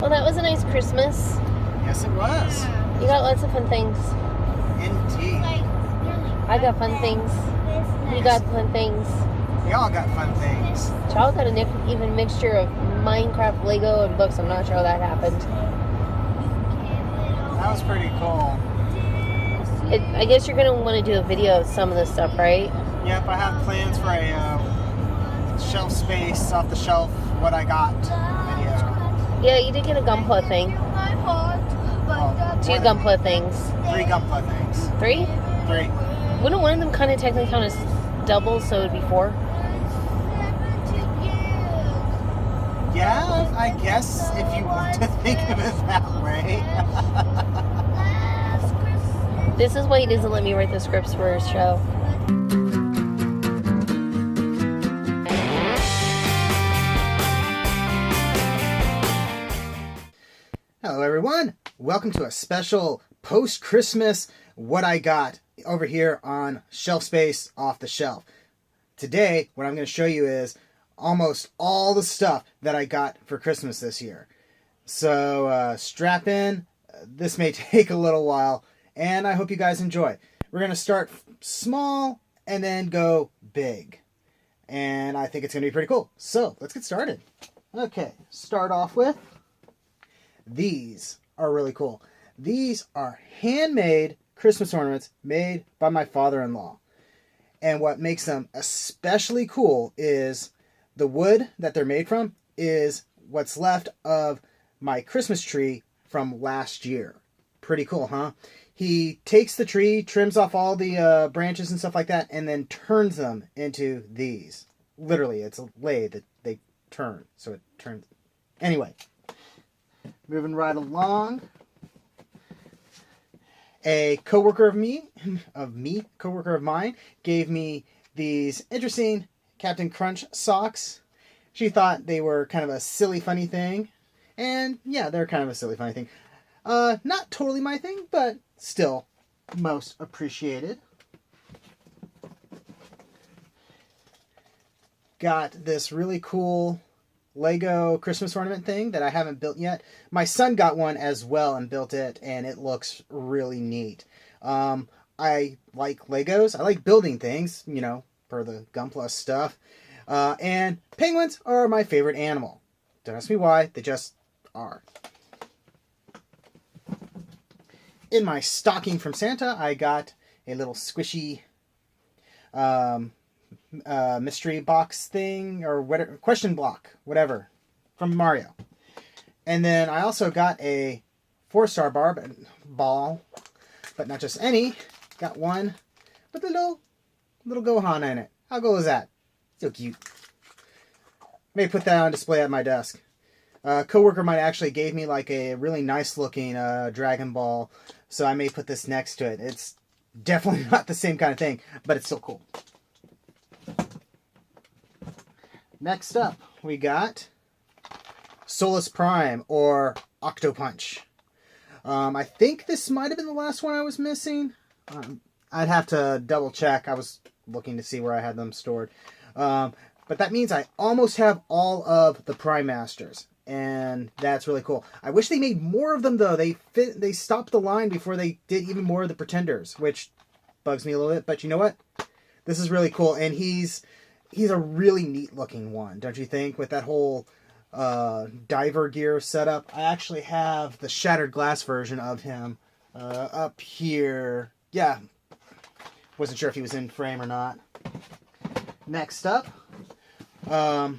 Well, that was a nice Christmas. Yes, it was. You got lots of fun things. Indeed. I got fun things. You got fun things. We all got fun things. Child got an even mixture of Minecraft, Lego, and books. I'm not sure how that happened. That was pretty cool. I guess you're going to want to do a video of some of this stuff, right? Yep, I have plans for a shelf space, off the shelf, what I got video. Yeah, you did get a Gunpla thing. Oh, 2 Gunpla things. 3 Gunpla things. 3? 3. Wouldn't one of them kind of technically count as double, so it'd be 4? Yeah, I guess if you want to think of it that way. This is why he doesn't let me write the scripts for his show. Hello everyone, welcome to a special post-Christmas What I Got over here on Shelf Space Off the Shelf. Today, what I'm going to show you is almost all the stuff that I got for Christmas this year. So strap in, this may take a little while, and I hope you guys enjoy. We're going to start small and then go big. And I think it's going to be pretty cool. So let's get started. Okay, start off with these are really cool. These are handmade Christmas ornaments made by my father-in-law. And what makes them especially cool is the wood that they're made from is what's left of my Christmas tree from last year. Pretty cool, huh? He takes the tree, trims off all the branches and stuff like that, and then turns them into these. Literally, it's a lathe that they turn. So it turns. Anyway. Moving right along, a coworker of mine, gave me these interesting Captain Crunch socks. She thought they were kind of a silly, funny thing. And yeah, they're kind of a silly, funny thing. Not totally my thing, but still most appreciated. Got this really cool Lego Christmas ornament thing that I haven't built yet. My son got one as well and built it, and it looks really neat. I like Legos. I like building things, you know, for the Gunpla stuff. And penguins are my favorite animal. Don't ask me why, they just are. In my stocking from Santa, I got a little squishy mystery box thing or whatever, question block, whatever, from Mario. And then I also got a 4-star ball, but not just any. Got one with a little Gohan in it. How cool is that? So cute. May put that on display at my desk. A coworker might actually gave me like a really nice looking Dragon Ball, so I may put this next to it. It's definitely not the same kind of thing, but it's still cool. Next up, we got Solus Prime, or Octopunch. I think this might have been the last one I was missing. I'd have to double check. I was looking to see where I had them stored. But that means I almost have all of the Prime Masters, and that's really cool. I wish they made more of them, though. They stopped the line before they did even more of the Pretenders, which bugs me a little bit. But you know what? This is really cool, and he's a really neat looking one, don't you think? With that whole diver gear setup. I actually have the shattered glass version of him up here. Yeah, wasn't sure if he was in frame or not. Next up, one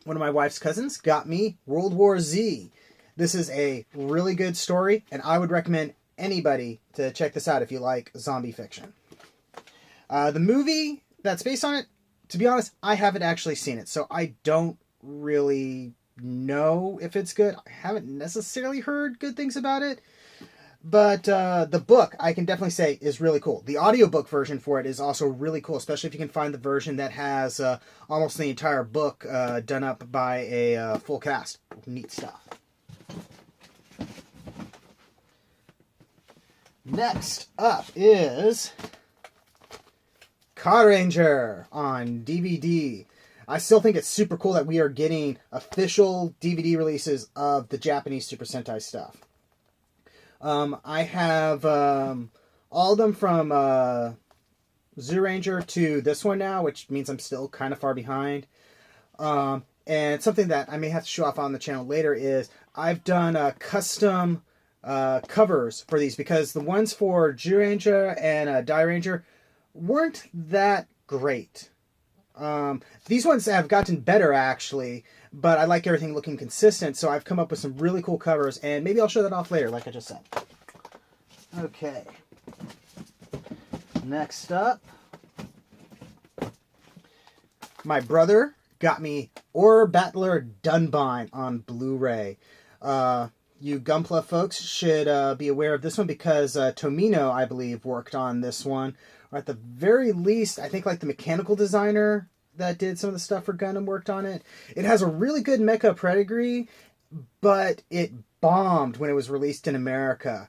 of my wife's cousins got me World War Z. This is a really good story, and I would recommend anybody to check this out if you like zombie fiction. The movie that's based on it, to be honest, I haven't actually seen it, so I don't really know if it's good. I haven't necessarily heard good things about it, but the book, I can definitely say, is really cool. The audiobook version for it is also really cool, especially if you can find the version that has almost the entire book done up by a full cast. Neat stuff. Next up is Card Ranger on DVD. I still think it's super cool that we are getting official DVD releases of the Japanese Super Sentai stuff. I have all of them from Zyuranger to this one now, which means I'm still kind of far behind. And something that I may have to show off on the channel later is I've done custom covers for these, because the ones for Zyuranger and Dairanger weren't that great. These ones have gotten better, actually, but I like everything looking consistent, so I've come up with some really cool covers, and maybe I'll show that off later, like I just said. Okay. Next up, my brother got me Ore Battler Dunbine on Blu-ray. You Gunpla folks should be aware of this one, because Tomino, I believe, worked on this one. Or at the very least, I think like the mechanical designer that did some of the stuff for Gundam worked on it. It has a really good mecha pedigree, but it bombed when it was released in America.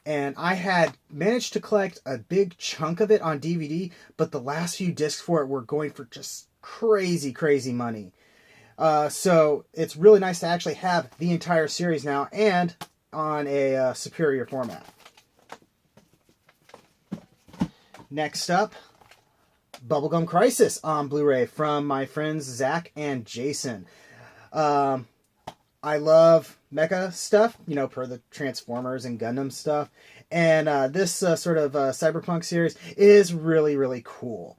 And I had managed to collect a big chunk of it on DVD, but the last few discs for it were going for just crazy, crazy money. So it's really nice to actually have the entire series now, and on a superior format. Next up, Bubblegum Crisis on Blu-ray from my friends Zach and Jason. I love mecha stuff, you know, per the Transformers and Gundam stuff. And this sort of cyberpunk series is really, really cool.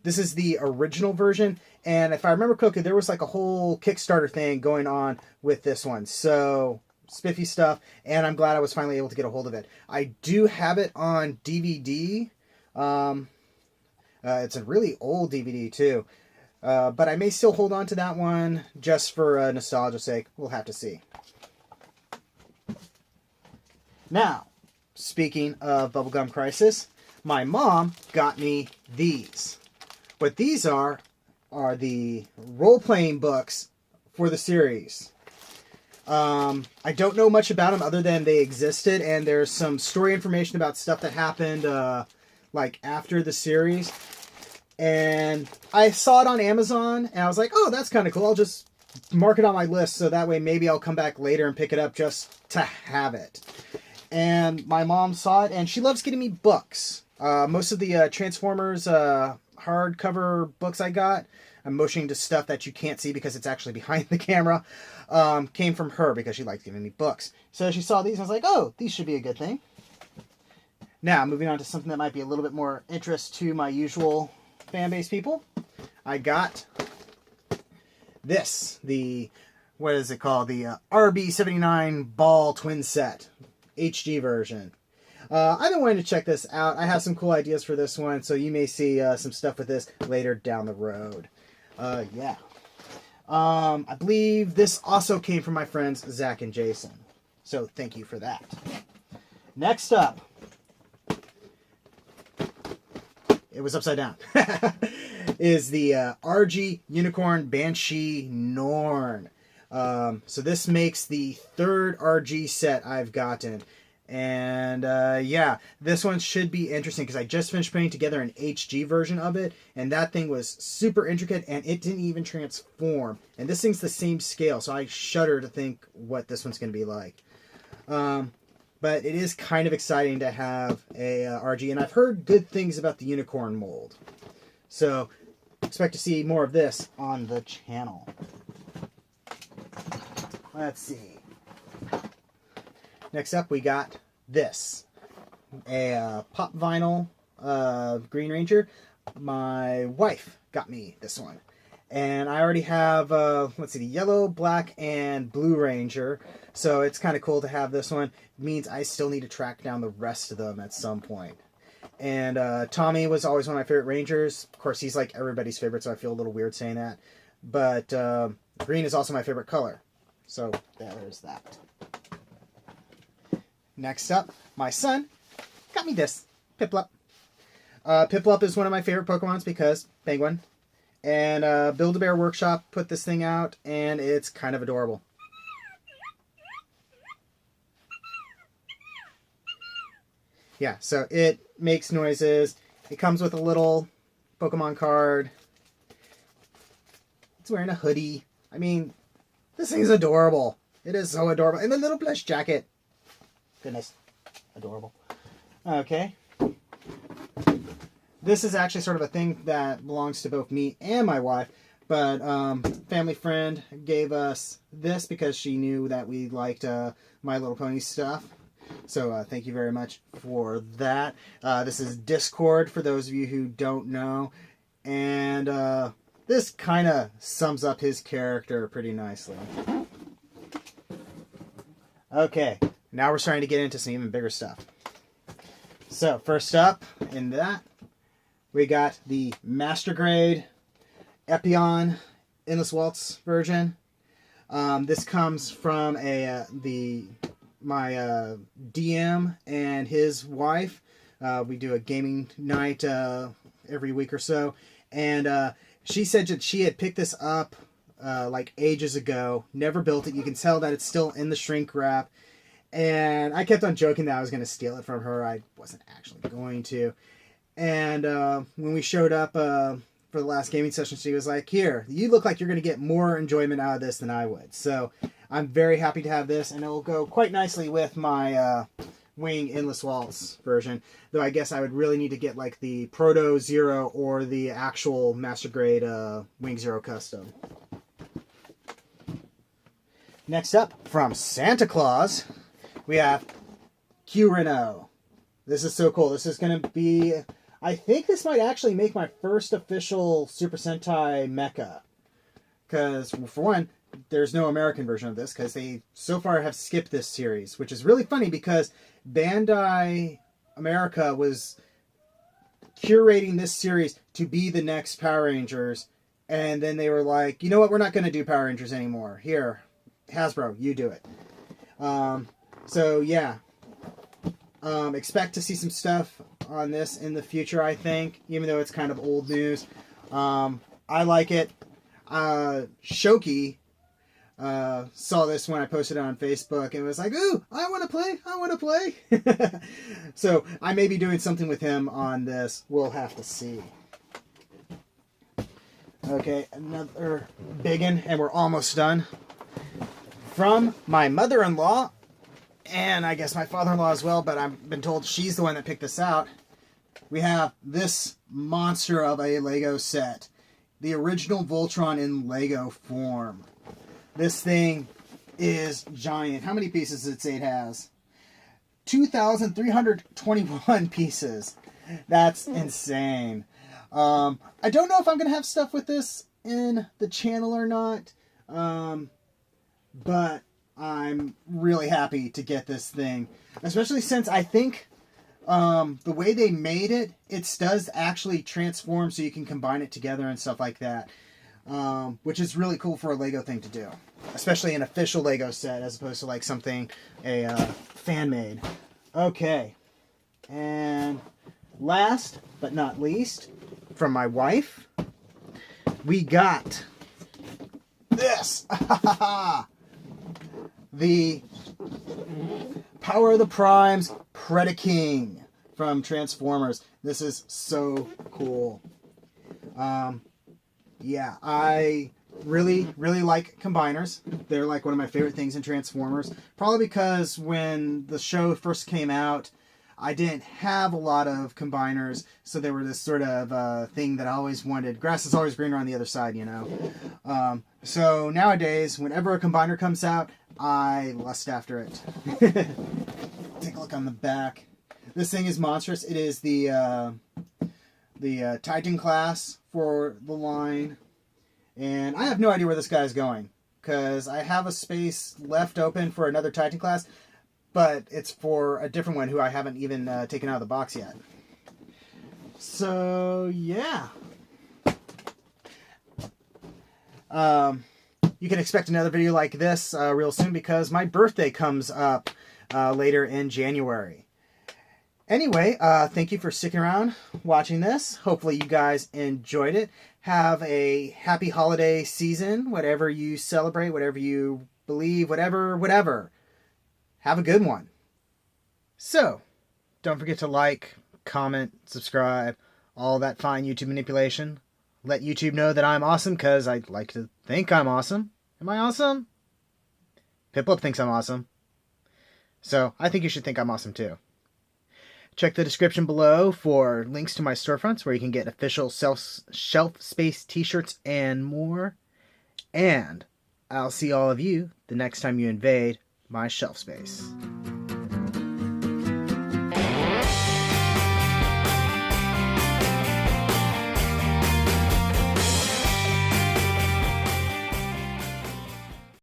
This is the original version, and if I remember correctly, there was like a whole Kickstarter thing going on with this one. So spiffy stuff, and I'm glad I was finally able to get a hold of it. I do have it on DVD. It's a really old DVD too, but I may still hold on to that one just for nostalgia's sake. We'll have to see. Now, speaking of Bubblegum Crisis, my mom got me these. What these are the role-playing books for the series. I don't know much about them other than they existed, and there's some story information about stuff that happened like after the series. And I saw it on Amazon, and I was like, oh, that's kind of cool. I'll just mark it on my list, so that way maybe I'll come back later and pick it up just to have it. And my mom saw it, and she loves getting me books. Most of the Transformers hardcover books I got, I'm motioning to stuff that you can't see because it's actually behind the camera, came from her because she likes giving me books. So she saw these and I was like, oh, these should be a good thing. Now, moving on to something that might be a little bit more interest to my usual fan base people. I got this, what is it called? The RB79 Ball Twin Set, HD version. I've been wanting to check this out. I have some cool ideas for this one, so you may see some stuff with this later down the road. Yeah. I believe this also came from my friends Zach and Jason. So thank you for that. Next up. It was upside down. Is the RG Unicorn Banshee Norn. So this makes the third RG set I've gotten. And yeah, this one should be interesting because I just finished putting together an HG version of it, and that thing was super intricate, and it didn't even transform. And this thing's the same scale, so I shudder to think what this one's going to be like. But it is kind of exciting to have a RG, and I've heard good things about the unicorn mold. So expect to see more of this on the channel. Let's see. Next up, we got this. A pop vinyl Green Ranger. My wife got me this one. And I already have, let's see, the yellow, black, and blue Ranger. So it's kind of cool to have this one. It means I still need to track down the rest of them at some point. And Tommy was always one of my favorite Rangers. Of course, he's like everybody's favorite, so I feel a little weird saying that. But green is also my favorite color. So there's that. Next up, my son got me this, Piplup. Piplup is one of my favorite Pokemons because Penguin. And Build-A-Bear Workshop put this thing out, and it's kind of adorable. Yeah, so it makes noises. It comes with a little Pokemon card. It's wearing a hoodie. I mean, this thing's adorable. It is so adorable. And the little plush jacket. Goodness. Adorable. Okay. This is actually sort of a thing that belongs to both me and my wife. But family friend gave us this because she knew that we liked My Little Pony stuff. So thank you very much for that. This is Discord for those of you who don't know. And this kind of sums up his character pretty nicely. Okay, now we're starting to get into some even bigger stuff. So first up in that, we got the Master Grade Epion Endless Waltz version. This comes from my DM and his wife. We do a gaming night every week or so, and she said that she had picked this up like ages ago, never built it. You can tell that it's still in the shrink wrap, and I kept on joking that I was going to steal it from her. I wasn't actually going to. And when we showed up for the last gaming session, she was like, here, you look like you're going to get more enjoyment out of this than I would. So I'm very happy to have this, and it will go quite nicely with my Wing Endless Waltz version. Though I guess I would really need to get like the Proto Zero or the actual Master Grade Wing Zero Custom. Next up, from Santa Claus, we have Q-Reno. This is so cool. This is going to be... I think this might actually make my first official Super Sentai mecha. Because, for one, there's no American version of this, because they so far have skipped this series, which is really funny because Bandai America was curating this series to be the next Power Rangers, and then they were like, you know what, we're not going to do Power Rangers anymore. Here, Hasbro, you do it. So, yeah. Expect to see some stuff on this in the future, I think, even though it's kind of old news. I like it. Shoki saw this when I posted it on Facebook and was like, ooh, I want to play. So I may be doing something with him on this. We'll have to see. Okay, another big one, and we're almost done. From my mother-in-law, and I guess my father-in-law as well, but I've been told she's the one that picked this out. We have this monster of a Lego set. The original Voltron in Lego form. This thing is giant. How many pieces did it say it has? 2,321 pieces. That's insane. I don't know if I'm going to have stuff with this in the channel or not. But I'm really happy to get this thing. Especially since I think the way they made it, it does actually transform so you can combine it together and stuff like that. Which is really cool for a Lego thing to do. Especially an official Lego set as opposed to like something fan-made. Okay. And last but not least, from my wife, we got this. The Power of the Primes Predaking from Transformers. This is so cool. Yeah, I really like combiners. They're like one of my favorite things in Transformers. Probably because when the show first came out, I didn't have a lot of combiners, so they were this sort of thing that I always wanted. Grass is always greener on the other side, you know. So nowadays, whenever a combiner comes out, I lust after it. Take a look on the back. This thing is monstrous. It is the Titan class for the line. And I have no idea where this guy is going, because I have a space left open for another Titan class, but it's for a different one who I haven't even taken out of the box yet. So, yeah. You can expect another video like this real soon, because my birthday comes up later in January. Anyway, thank you for sticking around watching this. Hopefully you guys enjoyed it. Have a happy holiday season, whatever you celebrate, whatever you believe, whatever. Have a good one. So, don't forget to like, comment, subscribe, all that fine YouTube manipulation. Let YouTube know that I'm awesome, because I'd like to think I'm awesome. Am I awesome? Piplup thinks I'm awesome. So I think you should think I'm awesome too. Check the description below for links to my storefronts where you can get official shelf space t-shirts and more. And I'll see all of you the next time you invade my shelf space.